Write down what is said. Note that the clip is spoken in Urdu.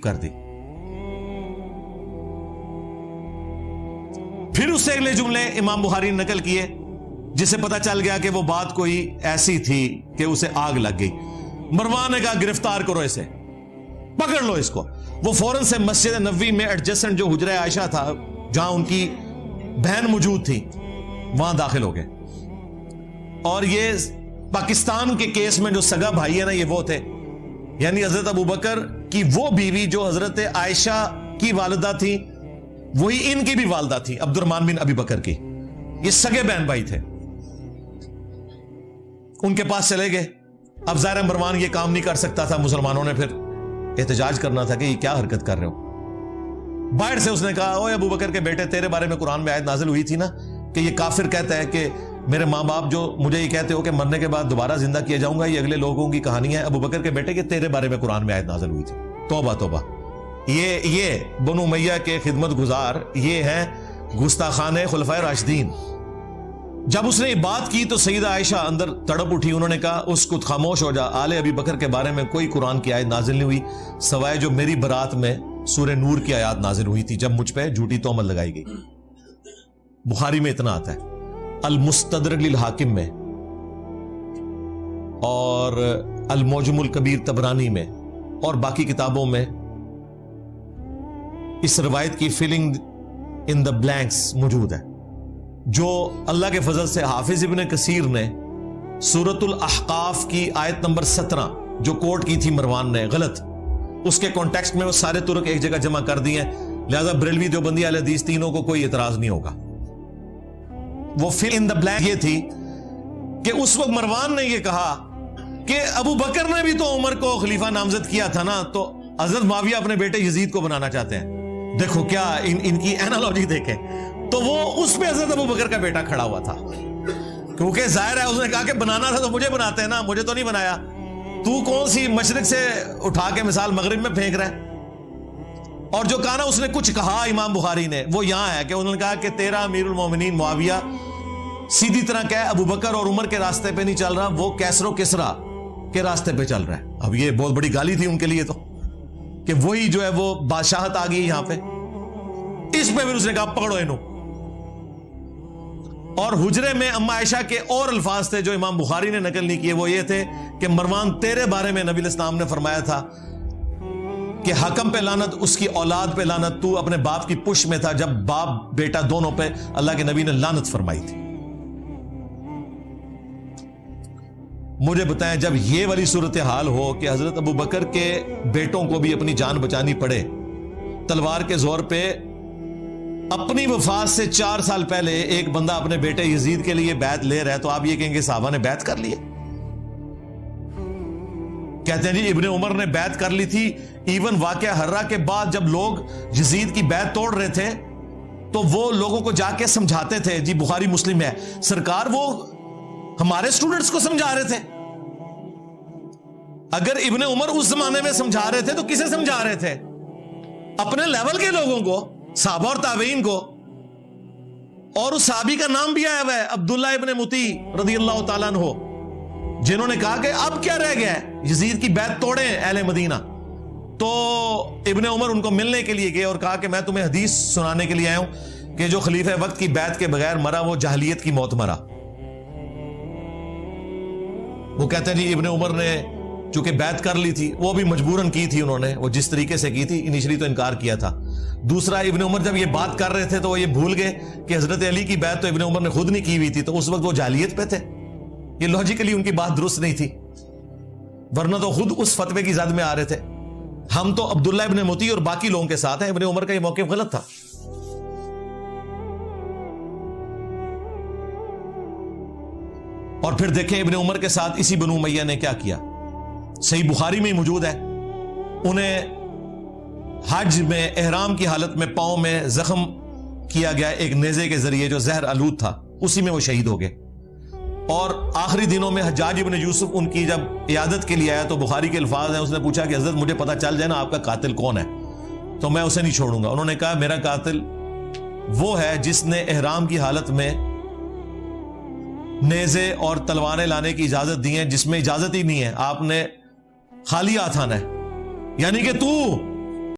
کر دی. پھر اس سے اگلے جملے امام بخاری نے نقل کیے جسے پتا چل گیا کہ وہ بات کوئی ایسی تھی کہ اسے آگ لگ گئی. مروان نے کہا گرفتار کرو اسے, پکڑ لو اس کو. وہ فوراً سے مسجد نبوی میں ایڈجسٹنٹ جو حجرہ عائشہ تھا جہاں ان کی بہن موجود تھی وہاں داخل ہو گئے. اور یہ پاکستان کے کیس میں جو سگا بھائی ہے نا یہ وہ تھے, یعنی حضرت ابو بکر کی وہ بیوی جو حضرت عائشہ کی والدہ تھی وہی ان کی بھی والدہ تھی عبد الرحمن بن ابی بکر کی. یہ سگے بہن بھائی تھے. ان کے پاس چلے گئے. اب ظاہر مروان یہ کام نہیں کر سکتا تھا, مسلمانوں نے پھر احتجاج کرنا تھا کہ یہ کیا حرکت کر رہے ہو. باہر سے اس نے کہا اوے ابو بکر کے بیٹے تیرے بارے میں قرآن میں آیت نازل ہوئی تھی نا کہ یہ کافر کہتا ہے کہ میرے ماں باپ جو مجھے یہ کہتے ہو کہ مرنے کے بعد دوبارہ زندہ کیا جاؤں گا, یہ اگلے لوگوں کی کہانی ہے. ابو بکر کے بیٹے کہ تیرے بارے میں قرآن میں آیت نازل ہوئی تھی. توبہ توبہ. یہ بنو امیہ کے خدمت گزار یہ ہیں گستاخان خلفائے راشدین. جب اس نے یہ بات کی تو سیدہ عائشہ اندر تڑپ اٹھی. انہوں نے کہا اسکت, خاموش ہو جا. آل ابی بکر کے بارے میں کوئی قرآن کی آیت نازل نہیں ہوئی سوائے جو میری برات میں سورہ نور کی آیات نازل ہوئی تھی جب مجھ پہ جھوٹی تہمت لگائی گئی. بخاری میں اتنا آتا ہے, المستدرک للحاکم میں اور المعجم الکبیر طبرانی میں اور باقی کتابوں میں اس روایت کی فلنگ ان دا بلینکس موجود ہے جو اللہ کے فضل سے حافظ ابن کثیر نے سورۃ الاحقاف کی آیت نمبر 17 جو کوٹ کی تھی مروان نے غلط, اس کے کانٹیکسٹ میں وہ سارے طرق ایک جگہ جمع کر دی ہیں. لہذا بریلوی دیوبندی اہل حدیث تینوں کو کوئی اعتراض نہیں ہوگا. وہ فل ان دا بلینک یہ تھی کہ اس وقت مروان نے یہ کہا کہ ابو بکر نے بھی تو عمر کو خلیفہ نامزد کیا تھا نا, تو حضرت معاویہ اپنے بیٹے یزید کو بنانا چاہتے ہیں. دیکھو کیا ان کی اینالوجی دیکھیں. تو وہ اس پہ حضرت ابو بکر کا بیٹا کھڑا ہوا تھا کیونکہ ظاہر ہے اس نے کہا کہ بنانا تھا تو مجھے بناتے ہیں نا, مجھے تو نہیں بنایا. تو کون سی مشرق سے اٹھا کے مثال مغرب میں پھینک رہا ہے. اور جو کہا نا اس نے کچھ کہا امام بخاری نے وہ یہاں ہے کہ انہوں نے کہا کہ تیرا امیر المومنین معاویہ سیدھی طرح کہ ابو بکر اور عمر کے راستے پہ نہیں چل رہا, وہ کیسر و کسرا کے راستے پہ چل رہا ہے. اب یہ بہت بڑی گالی تھی ان کے لیے تو کہ وہی جو ہے وہ بادشاہت آ گئی یہاں پہ. اس پہ پھر اس نے کہا پکڑو انہوں. اور حجرے میں اما عائشہ کے اور الفاظ تھے جو امام بخاری نے نقل نہیں کیے, وہ یہ تھے کہ مروان تیرے بارے میں نبی الاسلام نے فرمایا تھا کہ حکم پہ لعنت, اس کی اولاد پہ لعنت, تو اپنے باپ کی پش میں تھا جب باپ بیٹا دونوں پہ اللہ کے نبی نے لعنت فرمائی تھی. مجھے بتائیں جب یہ والی صورتحال ہو کہ حضرت ابو بکر کے بیٹوں کو بھی اپنی جان بچانی پڑے تلوار کے زور پہ, اپنی وفات سے 4 سال پہلے ایک بندہ اپنے بیٹے یزید کے لیے بیعت لے رہا ہے, تو آپ یہ کہیں گے صحابہ نے بیعت کر لی. کہتے ہیں جی ابن عمر نے بیعت کر لی تھی. ایون واقعہ ہررا کے بعد جب لوگ یزید کی بیعت توڑ رہے تھے تو وہ لوگوں کو جا کے سمجھاتے تھے. جی بخاری مسلم ہے, سرکار وہ ہمارے سٹوڈنٹس کو سمجھا رہے تھے. اگر ابن عمر اس زمانے میں سمجھا رہے تھے تو کسے سمجھا رہے تھے؟ اپنے لیول کے لوگوں کو, صحابہ اور تابعین کو. اور اس صحابی کا نام بھی آیا ہوا ہے عبداللہ ابن مطیع رضی اللہ تعالیٰ عنہ, جنہوں نے کہا کہ اب کیا رہ گیا ہے, یزید کی بیعت توڑیں اہل مدینہ. تو ابن عمر ان کو ملنے کے لیے گئے اور کہا کہ میں تمہیں حدیث سنانے کے لیے آیا ہوں کہ جو خلیفہ وقت کی بیعت کے بغیر مرا وہ جاہلیت کی موت مرا. وہ کہتے ہیں جی ابن عمر نے چونکہ بیعت کر لی تھی, وہ بھی مجبوراً کی تھی انہوں نے, وہ جس طریقے سے کی تھی, انیشلی تو انکار کیا تھا. دوسرا ابن عمر جب یہ بات کر رہے تھے تو وہ یہ بھول گئے کہ حضرت علی کی بیعت تو ابن عمر نے خود نہیں کی ہوئی تھی, تو اس وقت وہ جاہلیت پہ تھے. یہ لاجیکلی ان کی بات درست نہیں تھی, ورنہ تو خود اس فتوے کی زد میں آ رہے تھے. ہم تو عبداللہ ابن مطیع اور باقی لوگوں کے ساتھ ہیں, ابن عمر کا یہ موقف غلط تھا. اور پھر دیکھیں ابن عمر کے ساتھ اسی بنو امیہ نے کیا کیا. صحیح بخاری میں ہی موجود ہے, انہیں حج میں احرام کی حالت میں پاؤں میں زخم کیا گیا ایک نیزے کے ذریعے جو زہر آلود تھا, اسی میں وہ شہید ہو گئے. اور آخری دنوں میں حجاج ابن یوسف ان کی جب عیادت کے لیے آیا تو بخاری کے الفاظ ہیں, اس نے پوچھا کہ حضرت مجھے پتا چل جائے نا آپ کا قاتل کون ہے تو میں اسے نہیں چھوڑوں گا. انہوں نے کہا میرا قاتل وہ ہے جس نے احرام کی حالت میں نیزے اور تلواریں لانے کی اجازت دی ہیں جس میں اجازت ہی نہیں ہے, آپ نے خالی ہاتھ آنا ہے. یعنی کہ تو